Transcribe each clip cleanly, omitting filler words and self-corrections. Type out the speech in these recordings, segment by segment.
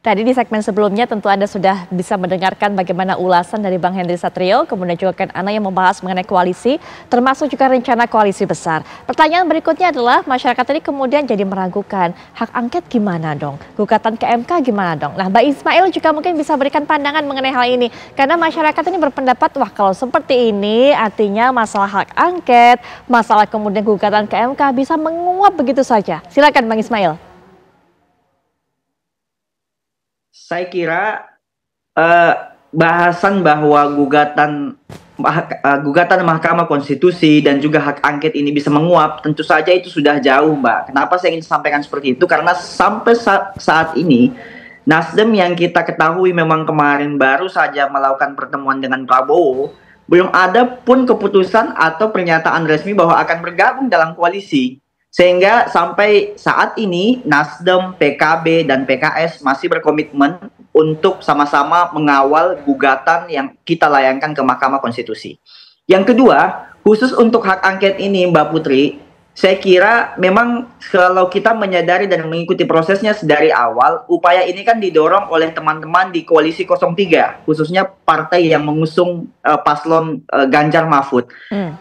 Tadi di segmen sebelumnya tentu Anda sudah bisa mendengarkan bagaimana ulasan dari Bang Henry Satrio, kemudian juga Ken Ana yang membahas mengenai koalisi, termasuk juga rencana koalisi besar. Pertanyaan berikutnya adalah masyarakat ini kemudian jadi meragukan, hak angket gimana dong? Gugatan ke MK gimana dong? Nah, Mbak Ismail juga mungkin bisa berikan pandangan mengenai hal ini. Karena masyarakat ini berpendapat, wah kalau seperti ini artinya masalah hak angket, masalah kemudian gugatan ke MK bisa menguap begitu saja. Silakan Bang Ismail. Saya kira bahasan bahwa gugatan Mahkamah Konstitusi dan juga hak angket ini bisa menguap, tentu saja itu sudah jauh, Mbak. Kenapa saya ingin sampaikan seperti itu? Karena sampai saat ini, Nasdem yang kita ketahui memang kemarin baru saja melakukan pertemuan dengan Prabowo, belum ada pun keputusan atau pernyataan resmi bahwa akan bergabung dalam koalisi. Sehingga sampai saat ini Nasdem, PKB, dan PKS masih berkomitmen untuk sama-sama mengawal gugatan yang kita layangkan ke Mahkamah Konstitusi. Yang kedua, khusus untuk hak angket ini Mbak Putri, saya kira memang kalau kita menyadari dan mengikuti prosesnya dari awal, upaya ini kan didorong oleh teman-teman di Koalisi 03, khususnya partai yang mengusung paslon Ganjar Mahfud.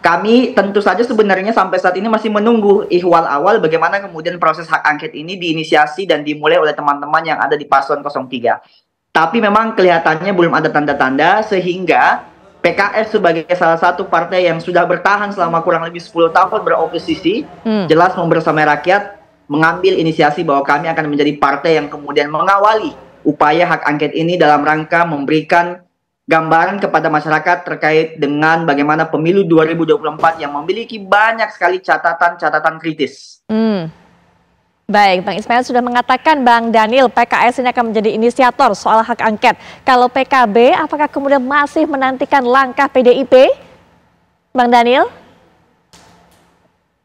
Kami tentu saja sebenarnya sampai saat ini masih menunggu ihwal awal bagaimana kemudian proses hak angket ini diinisiasi dan dimulai oleh teman-teman yang ada di paslon 03. Tapi memang kelihatannya belum ada tanda-tanda sehingga PKS sebagai salah satu partai yang sudah bertahan selama kurang lebih 10 tahun beroposisi, jelas membersamai rakyat mengambil inisiasi bahwa kami akan menjadi partai yang kemudian mengawali upaya hak angket ini dalam rangka memberikan gambaran kepada masyarakat terkait dengan bagaimana pemilu 2024 yang memiliki banyak sekali catatan-catatan kritis. Baik, Bang Ismail sudah mengatakan Bang Daniel PKS ini akan menjadi inisiator soal hak angket. Kalau PKB, apakah kemudian masih menantikan langkah PDIP? Bang Daniel?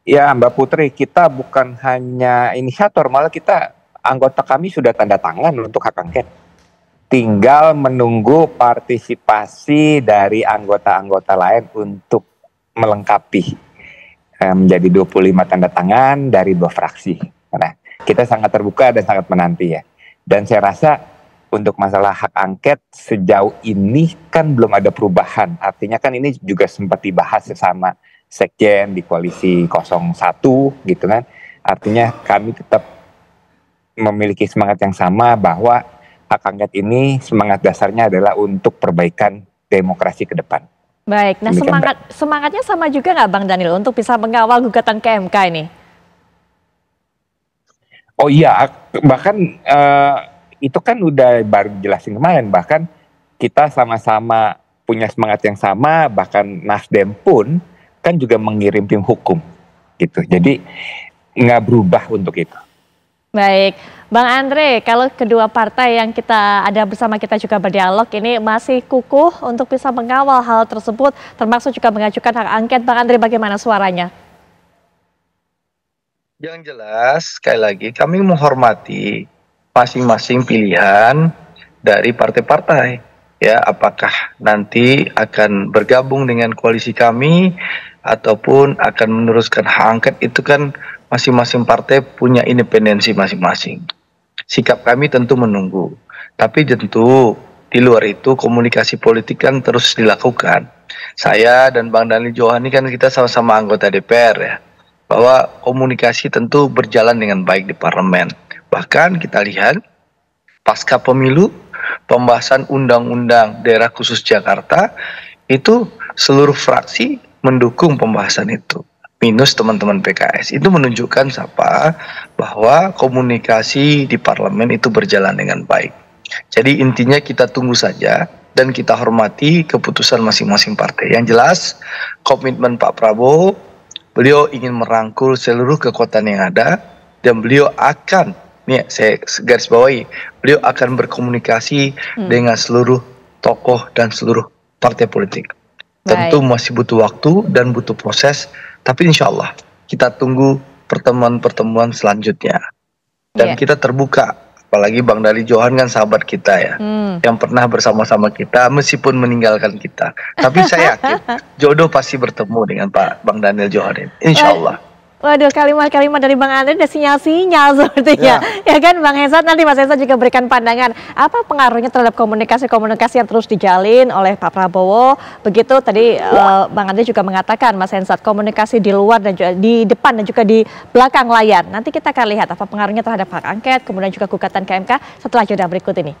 Ya Mbak Putri, kita bukan hanya inisiator, malah anggota kami sudah tanda tangan untuk hak angket. Tinggal menunggu partisipasi dari anggota-anggota lain untuk melengkapi menjadi 25 tanda tangan dari 2 fraksi. Nah, kita sangat terbuka dan sangat menanti ya. Dan saya rasa untuk masalah hak angket sejauh ini kan belum ada perubahan. Artinya kan ini juga sempat dibahas sama sekjen di koalisi 01 gitu kan. Artinya kami tetap memiliki semangat yang sama bahwa hak angket ini semangat dasarnya adalah untuk perbaikan demokrasi ke depan. Baik, nah semangatnya sama juga nggak Bang Daniel untuk bisa mengawal gugatan ke MK ini? Oh iya, bahkan itu kan udah baru jelasin kemarin, bahkan kita sama-sama punya semangat yang sama, bahkan Nasdem pun kan juga mengirim tim hukum gitu. Jadi nggak berubah untuk itu. Baik, Bang Andre, kalau kedua partai yang kita ada bersama kita juga berdialog ini masih kukuh untuk bisa mengawal hal tersebut, termasuk juga mengajukan hak angket. Bang Andre, bagaimana suaranya? Yang jelas, sekali lagi kami menghormati masing-masing pilihan dari partai-partai. Ya, apakah nanti akan bergabung dengan koalisi kami ataupun akan meneruskan hak angket, itu kan masing-masing partai punya independensi masing-masing. Sikap kami tentu menunggu. Tapi tentu di luar itu komunikasi politik kan terus dilakukan. Saya dan Bang Daniel Johani kan kita sama-sama anggota DPR ya. Bahwa komunikasi tentu berjalan dengan baik di parlemen. Bahkan kita lihat pasca pemilu, pembahasan undang-undang daerah khusus Jakarta, itu seluruh fraksi mendukung pembahasan itu. Minus teman-teman PKS. Itu menunjukkan bahwa komunikasi di parlemen itu berjalan dengan baik. Jadi intinya kita tunggu saja dan kita hormati keputusan masing-masing partai. Yang jelas komitmen Pak Prabowo, beliau ingin merangkul seluruh kekuatan yang ada dan beliau akan, nih saya garis bawahi, beliau akan berkomunikasi dengan seluruh tokoh dan seluruh partai politik. Tentu masih butuh waktu dan butuh proses, tapi insya Allah kita tunggu pertemuan-pertemuan selanjutnya. Dan kita terbuka, apalagi Bang Daniel Johan kan sahabat kita ya, yang pernah bersama-sama kita meskipun meninggalkan kita. Tapi saya yakin jodoh pasti bertemu dengan Bang Daniel Johan ini, insya Allah. Waduh, kalimat-kalimat dari Bang Andre ada sinyal-sinyal sepertinya. Ya kan Bang Hensat, nanti Mas Hensat juga berikan pandangan. Apa pengaruhnya terhadap komunikasi-komunikasi yang terus dijalin oleh Pak Prabowo? Begitu tadi Bang Andre juga mengatakan, Mas Hensat, komunikasi di luar dan juga di depan dan juga di belakang layar. Nanti kita akan lihat apa pengaruhnya terhadap hak angket, kemudian juga gugatan ke MK setelah jeda berikut ini.